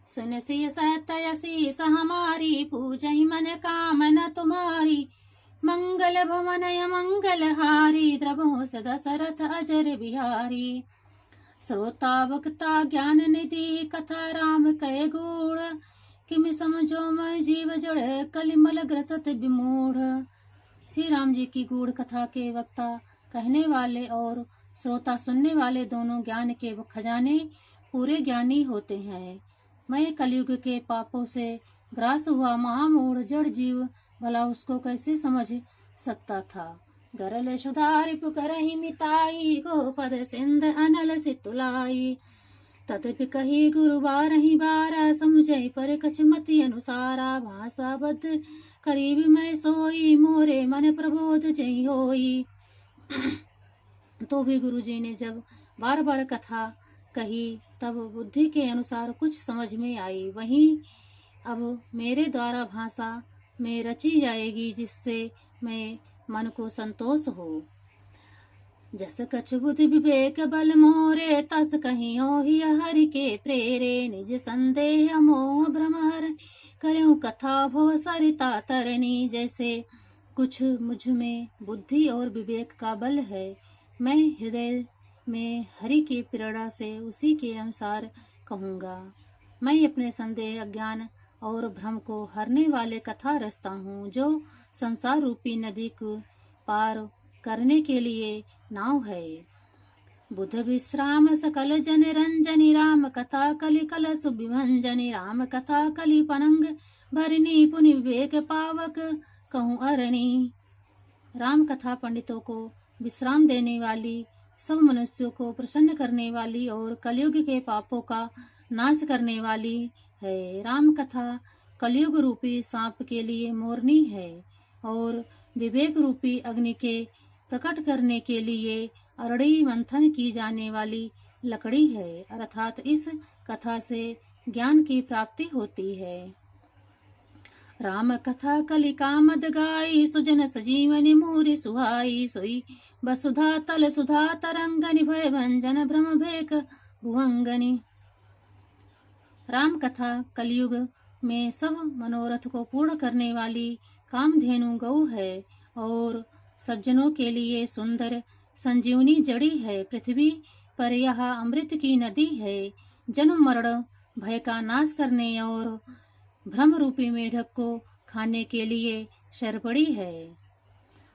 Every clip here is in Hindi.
सुन सी सतयसी हमारी, पूजहि मन कामना तुम्हारी। मंगल भवनय मंगलहारी, द्रवो दशरथ अजर बिहारी। श्रोता वक्ता ज्ञान निधि, कथा राम कय गूढ़। किम समझो मैं जीव जड़, कलिमल ग्रसत विमूढ़। श्री राम जी की गूढ़ कथा के वक्ता कहने वाले और श्रोता सुनने वाले दोनों ज्ञान के खजाने पूरे ज्ञानी होते हैं। मैं कलयुग के पापों से ग्रास हुआ महामूढ़ जड़ जीव भला उसको कैसे समझ सकता था। गरल सुधारि पुकरहि मिताई, गोपद सिंध अनल सितुलाई। तदपि कही गुरु बारहि बारा, समुझै पर कछमति अनुसारा। भाषा बद्ध करीब मैं सोई, मोरे मन प्रबोध जय होई। तो भी गुरु जी ने जब बार बार कथा कही तब बुद्धि के अनुसार कुछ समझ में आई। वहीं अब मेरे द्वारा भाषा में रची जाएगी, जिससे मैं मन को संतोष हो। जस कछु बुद्धि विवेक बल मोरे, तस कहीं हो ही हरि के प्रेरे। निज संदेह मोह भ्रम हर, करूं कथा भव सरिता तरनी। जैसे कुछ मुझ में बुद्धि और विवेक का बल है, मैं हृदय में हरि की प्रेरणा से उसी के अनुसार कहूँगा। मैं अपने संदेह अज्ञान और भ्रम को हरने वाले कथा रचता हूँ, जो संसार रूपी नदी को पार करने के लिए नाव है। बुध विश्राम सकल जन रंजनी, राम कथा कलि कलश विभंजनी। राम कथा कलि पनंग भरनी, पुनि विवेक पावक कहूँ अरणी। राम कथा पंडितों को विश्राम देने वाली, सब मनुष्यों को प्रसन्न करने वाली और कलयुग के पापों का नाश करने वाली है। राम कथा कलयुग रूपी सांप के लिए मोरनी है और विवेक रूपी अग्नि के प्रकट करने के लिए अरड़ी मंथन की जाने वाली लकड़ी है। अर्थात इस कथा से ज्ञान की प्राप्ति होती है। राम कथा कलि कामद गाई, सुजन सजीवनि मूरि सुहाई। सोई वसुधा तल सुधा तरंगनि, भय भंजन भ्रम भेक भुवंगनि। राम कथा कलयुग में सब मनोरथ को पूर्ण करने वाली कामधेनु गौ है और सज्जनों के लिए सुंदर संजीवनी जड़ी है। पृथ्वी पर यह अमृत की नदी है। जन्म मरण भय का नाश करने और भ्रम रूपी मेढक को खाने के लिए शरपड़ी है।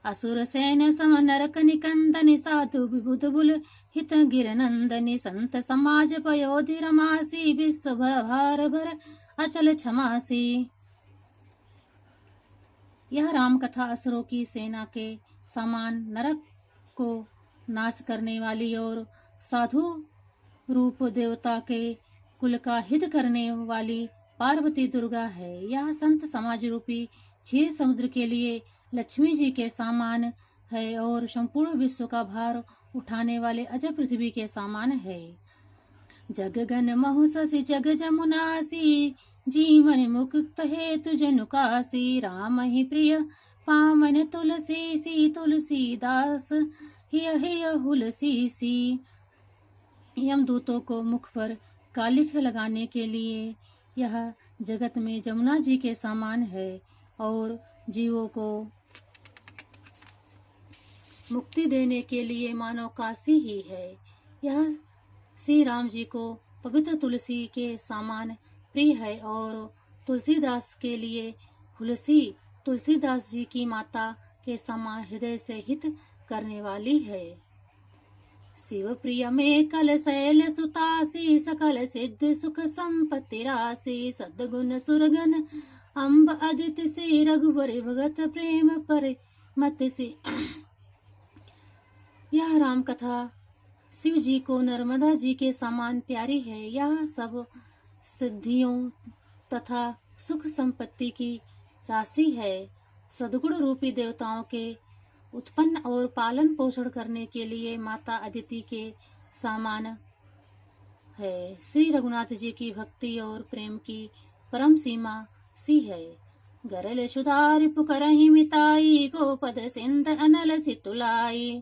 असुर सैन सम नरक निकंदनि, साधु विबुध बुल हित गिर नंदनि। संत समाज पयोधि रमासी, विश्व भार भर अचल क्षमासी। यह राम कथा असुरों की सेना के समान नरक को नाश करने वाली और साधु रूप देवता के कुल का हित करने वाली पार्वती दुर्गा है। यह संत समाज रूपी क्षीर समुद्र के लिए लक्ष्मी जी के समान है और संपूर्ण विश्व का भार उठाने वाले अजय पृथ्वी के समान है। जग गन महु शशि जग जमुनासी, जीवन मुक्त हेतु जनुकासी। राम ही प्रिय पावन तुलसी सी, तुलसीदास हिय हिय हुलसी सी। यमदूतों को मुख पर कालिख लगाने के लिए यह जगत में जमुना जी के समान है और जीवों को मुक्ति देने के लिए मानव काशी ही है। यह श्री राम जी को पवित्र तुलसी के समान प्रिय है और तुलसीदास के लिए हुलसी तुलसीदास जी की माता के समान हृदय से हित करने वाली है। शिव प्रिय में कल शैल सुतासी, सकल सिद्ध सुख संपत्ति राशि। सद्गुण सुरगन अम्ब अदित से, रघुवर भगत प्रेम पर मत से। यह राम कथा शिव जी को नर्मदा जी के समान प्यारी है। यह सब सिद्धियों तथा सुख संपत्ति की राशि है। सद्गुण रूपी देवताओं के उत्पन्न और पालन पोषण करने के लिए माता अदिति के समान है। श्री रघुनाथ जी की भक्ति और प्रेम की परम सीमा सी है। गरल सुधारि पुकरहि मिताई, गोपद सिंध अनल सितुलाई।